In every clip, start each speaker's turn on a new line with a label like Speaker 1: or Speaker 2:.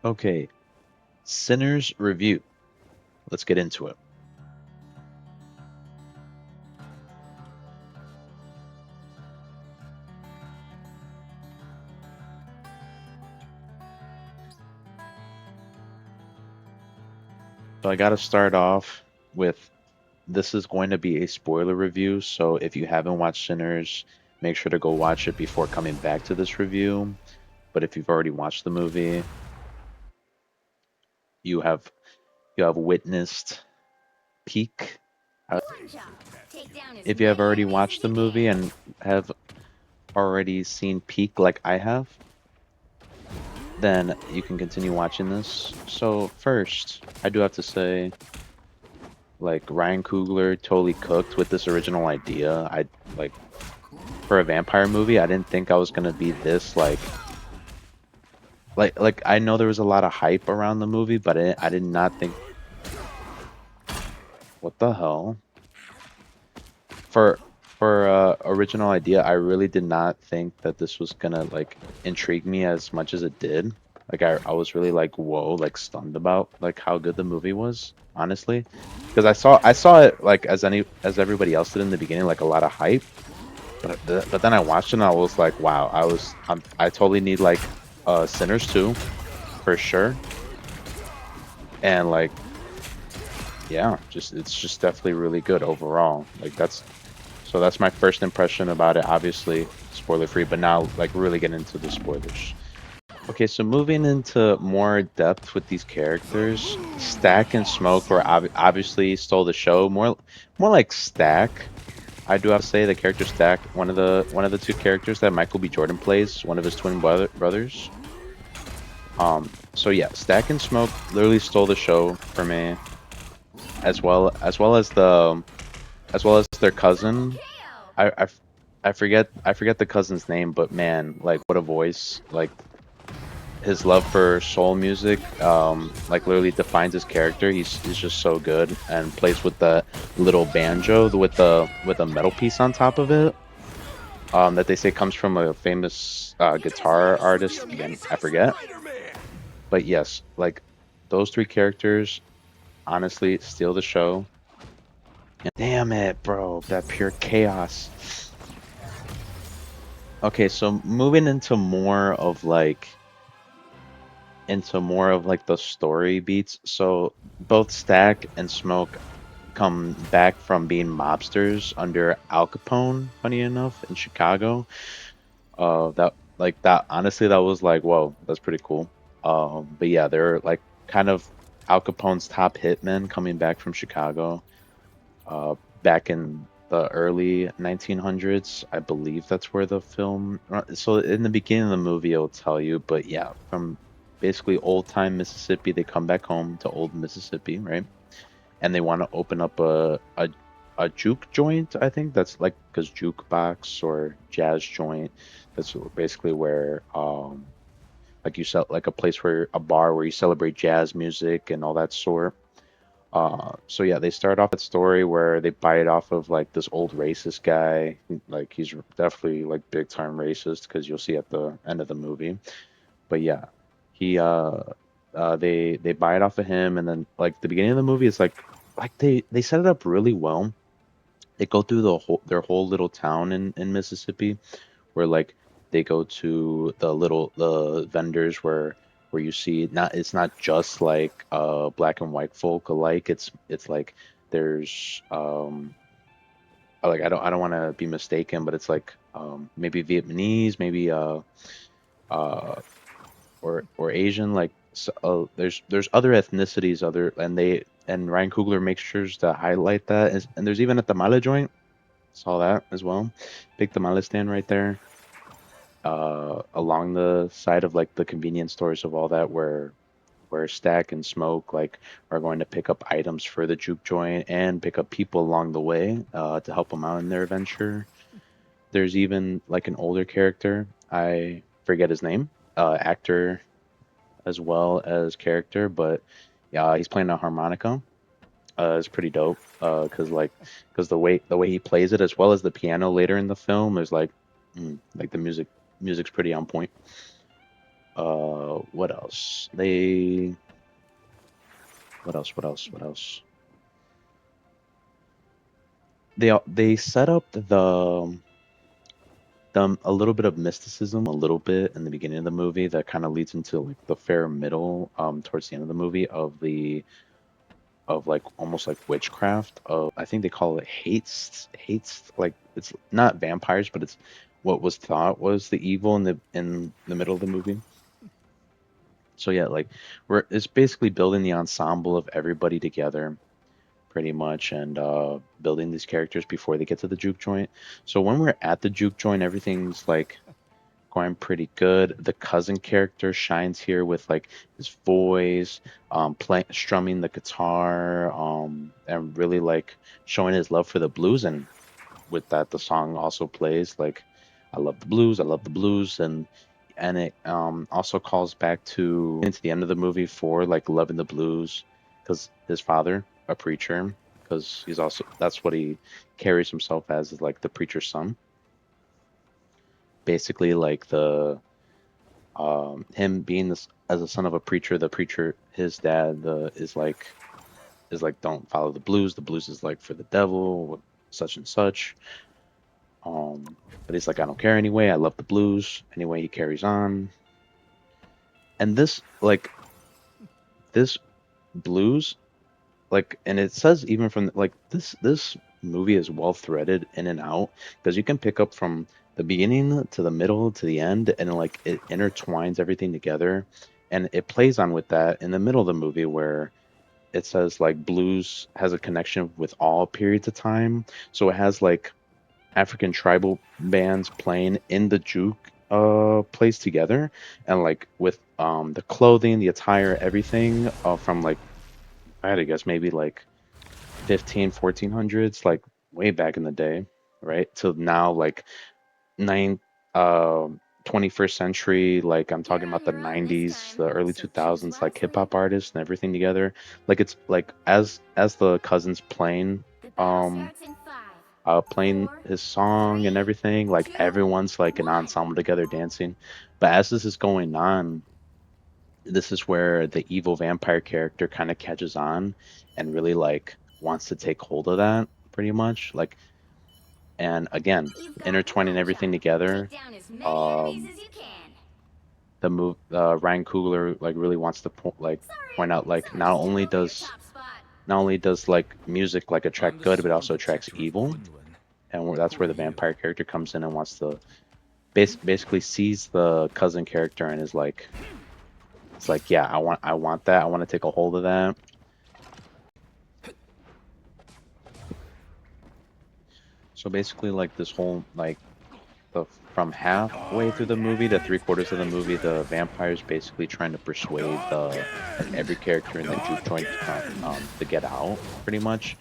Speaker 1: Okay, Sinners review. Let's get into it. So I got to start off with this is going to be a spoiler review. So if you haven't watched Sinners, make sure to go watch it before coming back to this review. But if you've already watched the movie, you have you have witnessed peak. Uh, If you have already watched the movie and have already seen peak like I have, then you can continue watching this. So first, I do have to say, like Ryan Coogler totally cooked with this original idea. I like for a vampire movie, I didn't think I was gonna be this like I know there was a lot of hype around the movie, but I did not think what the hell for original idea. I really did not think that this was gonna like intrigue me as much as it did. Like I was really like whoa, like stunned about like how good the movie was, honestly, because I saw it like as everybody else did in the beginning, like a lot of hype. But then I watched it and I was like, wow, I totally need like Sinners 2 for sure. And like yeah, just it's just definitely really good overall. Like that's my first impression about it. Obviously spoiler free, but now like really get into the spoilers. Okay, so moving into more depth with these characters, Stack and Smoke were obviously stole the show. More like Stack. I do have to say the character Stack, one of the two characters that Michael B. Jordan plays, one of his brothers. So yeah, Stack and Smoke literally stole the show for me, as well as their cousin. I, I, I forget the cousin's name, but man, like what a voice! Like his love for soul music, like literally defines his character. He's just so good and plays with the little banjo with a metal piece on top of it. That they say comes from a famous guitar artist. Again, I forget. But yes, like those three characters honestly steal the show. And damn it, bro, that pure chaos. Okay, so moving into more of like the story beats. So both Stack and Smoke come back from being mobsters under Al Capone, funny enough, in Chicago. That honestly that was like, whoa, that's pretty cool. But yeah, they're like kind of Al Capone's top hitmen coming back from Chicago. Back in the early 1900s, I believe that's where the film. So in the beginning of the movie, it'll tell you, but yeah, from basically old time Mississippi, they come back home to old Mississippi, right? And they want to open up a juke joint. I think that's like because jukebox or jazz joint. That's basically where like you sell like a place where a bar where you celebrate jazz music and all that sort. So yeah, they start off that story where they buy it off of like this old racist guy. Like he's definitely like big time racist because you'll see at the end of the movie. But yeah, he they buy it off of him, and then like the beginning of the movie is like they set it up really well. They go through their whole little town in Mississippi, where like they go to the vendors where you see not it's not just like black and white folk alike. It's like there's like I don't want to be mistaken, but it's like maybe Vietnamese, maybe uh or Asian. Like there's other ethnicities, other and Ryan Coogler makes sure to highlight that. And there's even a tamale joint. Saw that as well. Big tamale stand right there. Along the side of like the convenience stores of all that where Stack and Smoke like are going to pick up items for the juke joint and pick up people along the way to help them out in their adventure. There's even like an older character, I forget his name, actor as well as character, but yeah, he's playing a harmonica. It's pretty dope. Because the way he plays it, as well as the piano later in the film, is like, like the music's pretty on point. what else? They what else? What else? What else? They set up the a little bit of mysticism, a little bit in the beginning of the movie that kind of leads into like the fair middle, towards the end of the movie of like almost like witchcraft. I think they call it hates, like it's not vampires, but it's what was thought was the evil in the middle of the movie. So yeah, like it's basically building the ensemble of everybody together pretty much, and building these characters before they get to the juke joint. So when we're at the juke joint, everything's like going pretty good. The cousin character shines here with like his voice, strumming the guitar, and really like showing his love for the blues. And with that, the song also plays like, "I love the blues, I love the blues," and it also calls back to into the end of the movie for like loving the blues because his father, a preacher, because he's also that's what he carries himself as, is like the preacher's son. Basically, like the him being this as a son of a preacher, the preacher, his dad, is like, don't follow the blues. The blues is like for the devil, such and such. But he's like, I don't care anyway. I love the blues. Anyway, he carries on. And this blues, like, and it says even from like this movie is well threaded in and out because you can pick up from the beginning to the middle to the end, and like it intertwines everything together, and it plays on with that in the middle of the movie where it says like blues has a connection with all periods of time. So it has like African tribal bands playing in the juke place together, and like with the clothing, the attire, everything from like, I had to guess, maybe like 1400s, like way back in the day, right? To now like nine 21st century, like I'm talking
Speaker 2: You're on
Speaker 1: about the
Speaker 2: your own this
Speaker 1: 90s,
Speaker 2: time,
Speaker 1: the early
Speaker 2: so choose
Speaker 1: 2000s, like hip
Speaker 2: wisely.
Speaker 1: hop artists and everything together. Like it's like as the cousins playing
Speaker 2: The battle
Speaker 1: um
Speaker 2: starts in five,
Speaker 1: playing
Speaker 2: four,
Speaker 1: his song and
Speaker 2: three,
Speaker 1: everything, like
Speaker 2: two,
Speaker 1: everyone's like an
Speaker 2: one.
Speaker 1: ensemble together dancing. But as this is going on, this is where the evil vampire character kind of catches on and really like wants to take hold of that pretty much. Like, and again,
Speaker 2: You've got
Speaker 1: intertwining
Speaker 2: one
Speaker 1: everything
Speaker 2: job.
Speaker 1: together.
Speaker 2: Take down as many enemies
Speaker 1: Um,
Speaker 2: as you can.
Speaker 1: the move, Ryan Coogler like really wants to like
Speaker 2: Sorry,
Speaker 1: point out like
Speaker 2: someone just took over your top spot.
Speaker 1: not only does like music like
Speaker 3: I'm
Speaker 1: attract
Speaker 3: the
Speaker 1: good, but it
Speaker 3: sworn
Speaker 1: also attracts
Speaker 3: protector of
Speaker 1: evil,
Speaker 3: Quinlan.
Speaker 1: and that's
Speaker 3: Who
Speaker 1: where
Speaker 3: are
Speaker 1: the
Speaker 3: you?
Speaker 1: vampire character comes in and wants to basically sees the cousin character and is like, it's like, yeah, I want that. I want to take a hold of that. So basically, like this whole like the from halfway through the movie to three-quarters of the movie, the vampire's basically trying to persuade the like every character in the juke joint to get out, pretty much,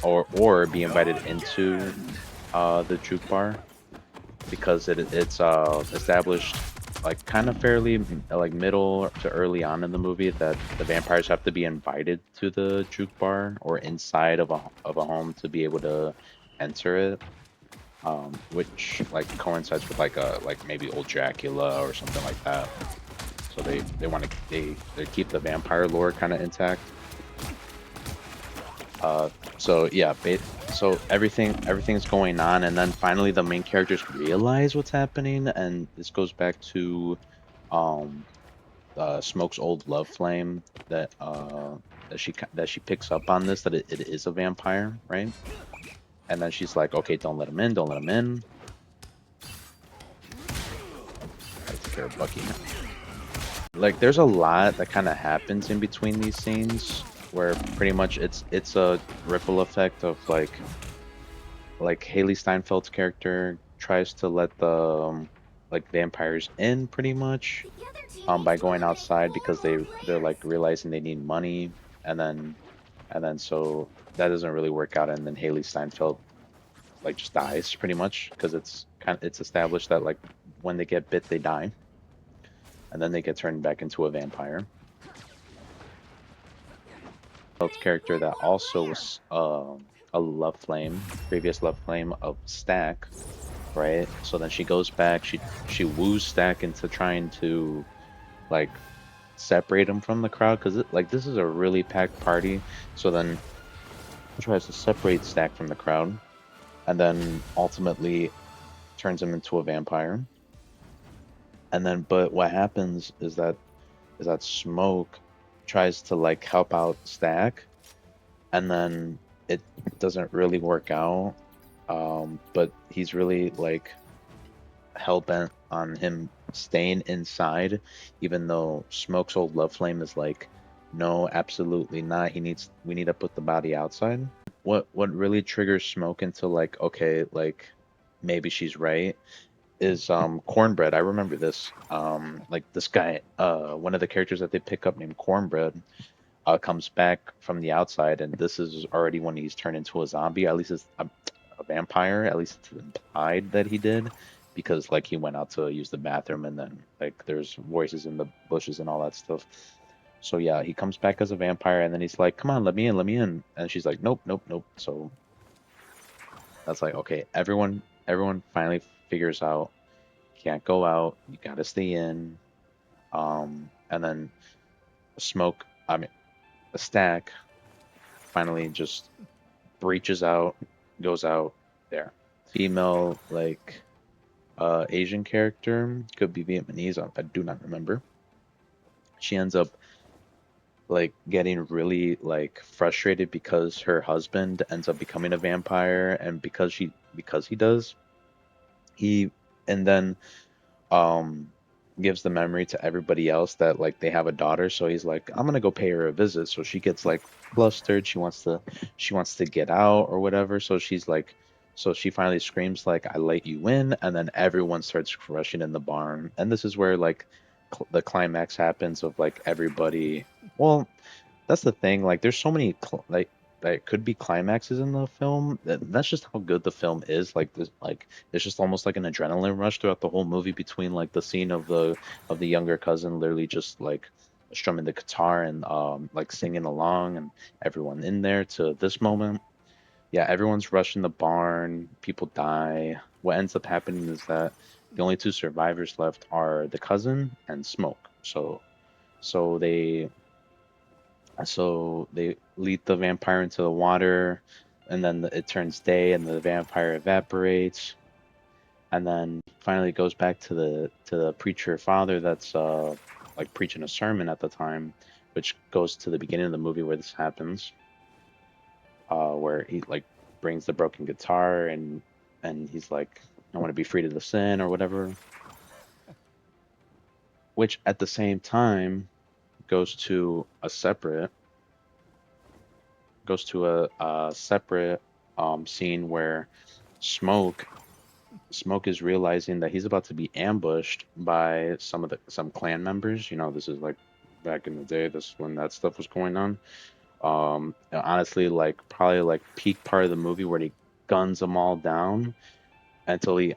Speaker 1: or be invited into the juke bar because it's established like kind of fairly like middle to early on in the movie that the vampires have to be invited to the juke bar or inside of a home to be able to enter it, which like coincides with like a like maybe old Dracula or something like that. So they want to they keep the vampire lore kind of intact. So yeah, so everything's going on, and then finally the main characters realize what's happening, and this goes back to um Smoke's old love flame that she picks up on this, that it is a vampire, right? And then she's like, okay, don't let him in, don't let him in. Gotta take care of Bucky now. Like there's a lot that kind of happens in between these scenes where pretty much it's a ripple effect of like Haley Steinfeld's character tries to let the like vampires in pretty much
Speaker 2: The other team is
Speaker 1: by
Speaker 2: doing
Speaker 1: going
Speaker 2: a
Speaker 1: outside because
Speaker 2: horrible
Speaker 1: they're
Speaker 2: plan.
Speaker 1: like realizing they need money, and then so that doesn't really work out, and then Haley Steinfeld like just dies pretty much because it's established that like when they get bit they die, and then they get turned back into a vampire. Feld's character that
Speaker 2: One more
Speaker 1: also
Speaker 2: player.
Speaker 1: was a love flame, previous love flame of Stack, right? So then she goes back, she woos Stack into trying to like separate him from the crowd because like this is a really packed party. So then he tries to separate Stack from the crowd, and then ultimately turns him into a vampire. And then, but what happens is that Smoke tries to like help out Stack, and then it doesn't really work out. But he's really like hell bent on him staying inside, even though Smoke's old love flame is like, no, absolutely not. We need to put the body outside. What really triggers Smoke into like, okay, like maybe she's right is Cornbread. I remember this. Like this guy, one of the characters that they pick up named Cornbread comes back from the outside, and this is already when he's turned into a zombie. At least it's a vampire. At least it's implied that he did, because like he went out to use the bathroom, and then like there's voices in the bushes and all that stuff. So yeah, he comes back as a vampire, and then he's like, "Come on, let me in." And she's like, "Nope, nope, nope." So that's like, okay, everyone finally figures out can't go out. You gotta stay in. And then Smoke, I mean, a Stack finally just breaches out, goes out there. Female, like, Asian character, could be Vietnamese, I do not remember. She ends up, like, getting really, like, frustrated because her husband ends up becoming a vampire, and because he does, he, and then um gives the memory to everybody else that like they have a daughter, so he's like, I'm gonna go pay her a visit. So she gets like flustered, she wants to get out or whatever, so she's like, so she finally screams like, I let you in, and then everyone starts rushing in the barn, and this is where like the climax happens of like everybody, well, that's the thing. Like, there's so many like could be climaxes in the film. That's just how good the film is. Like this, like it's just almost like an adrenaline rush throughout the whole movie between like the scene of the younger cousin literally just like strumming the guitar and like singing along and everyone in there to this moment. Yeah, everyone's rushing the barn. People die. What ends up happening is that the only two survivors left are the cousin and Smoke. So they so they lead the vampire into the water, and then it turns day, and the vampire evaporates, and then finally goes back to the preacher father that's like preaching a sermon at the time, which goes to the beginning of the movie where this happens, where he like brings the broken guitar and he's like, I want to be free to the sin or whatever, which at the same time goes to a separate a separate scene where Smoke Smoke is realizing that he's about to be ambushed by some clan members. You know, this is like back in the day. This is when that stuff was going on. And honestly, like probably like peak part of the movie where he guns them all down until he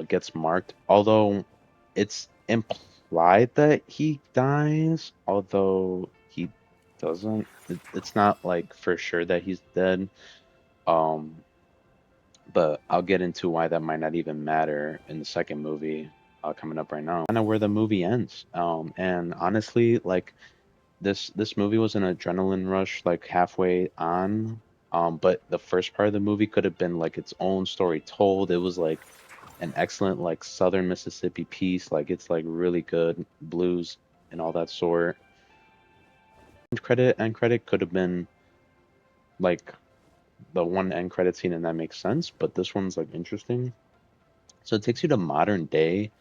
Speaker 1: gets marked. Although it's implied that he dies, although he doesn't. It's not like for sure that he's dead. Um, but I'll get into why that might not even matter in the second movie coming up right now. Kind of where the movie ends. And honestly, like this movie was an adrenaline rush like halfway on. But the first part of the movie could have been like its own story told. It was like an excellent like Southern Mississippi piece. Like it's like really good blues and all that sort. End credit could have been like the one end credit scene, and that makes sense. But this one's like interesting. So it takes you to modern day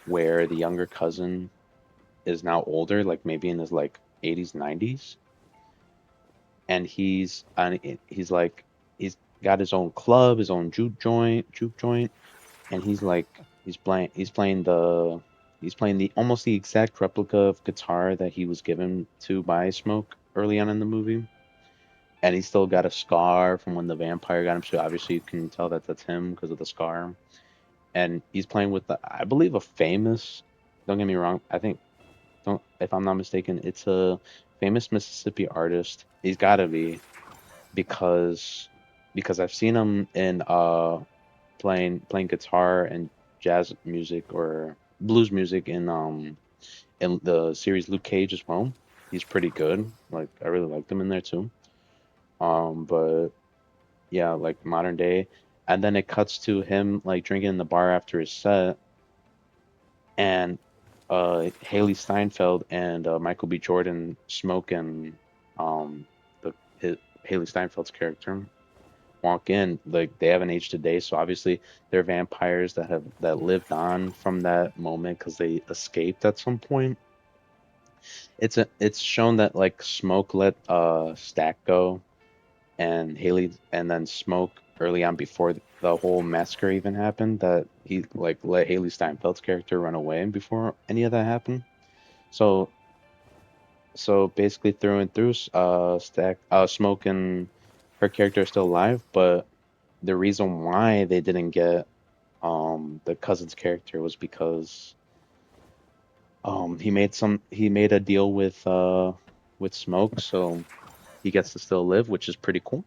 Speaker 1: where the younger cousin is now older, like maybe in his like 80s, 90s, and he's like he's got his own club, his own juke joint, and he's like he's playing the almost the exact replica of guitar that he was given to by Smoke early on in the movie. And he's still got a scar from when the vampire got him, so obviously you can tell that that's him because of the scar. And he's playing with I believe a famous, don't get me wrong, I think, don't, if I'm not mistaken, it's a famous Mississippi artist. He's got to be because I've seen him in playing guitar and jazz music or blues music in the series Luke Cage as well. He's pretty good. Like I really liked him in there too. But yeah, like modern day, and then it cuts to him like drinking in the bar after his set, and Haley Steinfeld and Michael B. Jordan smoking the Haley Steinfeld's character walk in, like they haven't aged a day, so obviously they're vampires that lived on from that moment because they escaped at some point. It's shown that like Smoke let Stack go and Haley, and then Smoke early on before the whole massacre even happened, that he like let Haley Steinfeld's character run away before any of that happened. So so basically through and through, Stack Smoke and her character are still alive, but the reason why they didn't get the cousin's character was because he made a deal with Smoke, so he gets to still live, which is pretty cool.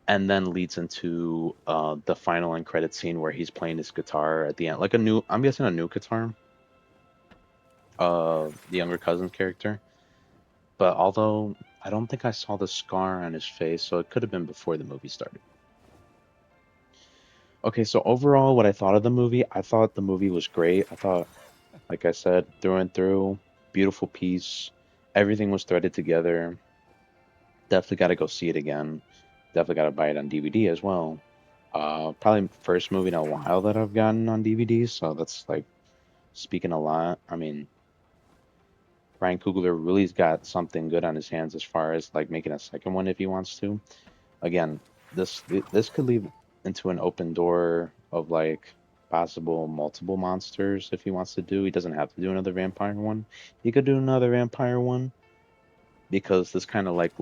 Speaker 1: And then leads into the final end credit scene where he's playing his guitar at the end, like a new, I'm guessing a new guitar, the younger cousin's character. But although I don't think I saw the scar on his face, so it could have been before the movie started. Okay, so overall, what I thought of the movie, I thought the movie was great. I thought, like I said, through and through, beautiful piece. Everything was threaded together. Definitely got to go see it again. Definitely got to buy it on DVD as well. Probably first movie in a while that I've gotten on DVD, so that's like speaking a lot. I mean, Ryan Coogler really's got something good on his hands as far as like making a second one if he wants to. Again, this could lead into an open door of like possible multiple monsters if he wants to do. He doesn't have to do another vampire one. He could do another vampire one because this kind of like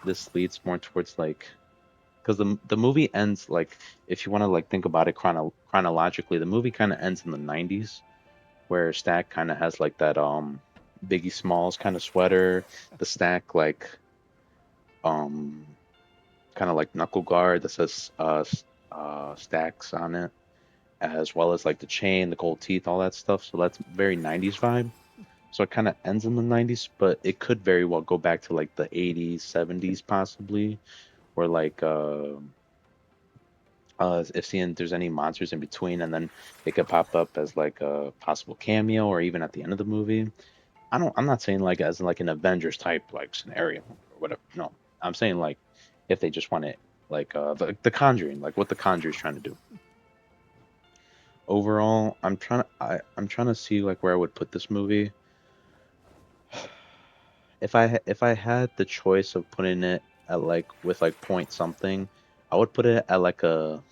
Speaker 1: this leads more towards like, because the movie ends like, if you want to like think about it chronologically, the movie kind of ends in the 90s where Stack kind of has like that Biggie Smalls kind of sweater, the Stack like um kind of like knuckle guard that says Stacks on it, as well as like the chain, the gold teeth, all that stuff. So that's very 90s vibe. So it kind of ends in the 90s, but it could very well go back to like the 80s, 70s possibly, or like if seeing there's any monsters in between, and then they could pop up as like a possible cameo, or even at the end of the movie. I'm not saying like as in like an Avengers type like scenario or whatever. No, I'm saying like if they just want it like the Conjuring, like what the Conjuring is trying to do. Overall, I'm trying to see like where I would put this movie. If I had the choice of putting it at like with like point something, I would put it at like a,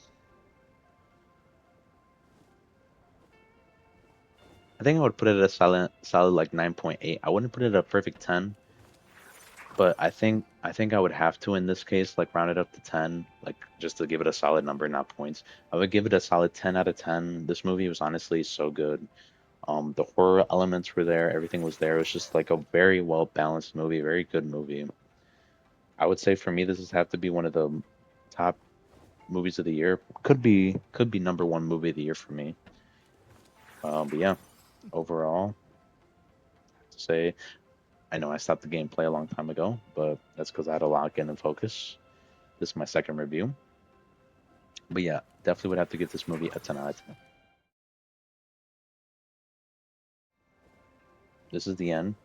Speaker 1: I think I would put it at a solid like 9.8. I wouldn't put it at a perfect 10, but I think I would have to in this case like round it up to 10, like just to give it a solid number, not points. I would give it a solid 10 out of 10. This movie was honestly so good. The horror elements were there, everything was there. It was just like a very well balanced movie, very good movie. I would say for me, this is have to be one of the top movies of the year. Could be number one movie of the year for me. But yeah, overall, I have to say I know I stopped the gameplay a long time ago, but that's because I had to lock in and focus. This is my second review. But yeah, definitely would have to give this movie a 10 out of 10. This is the end.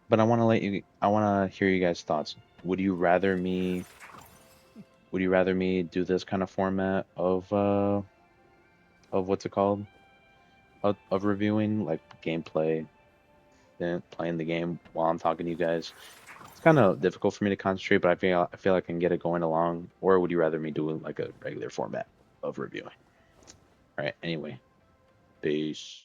Speaker 1: But I want to hear you guys' thoughts. Would you rather me, would you rather me do this kind of format of what's it called? Of reviewing like gameplay, then playing the game while I'm talking to you guys? It's kind of difficult for me to concentrate, but I feel I can get it going along. Or would you rather me do like a regular format of reviewing? All right, anyway. Peace.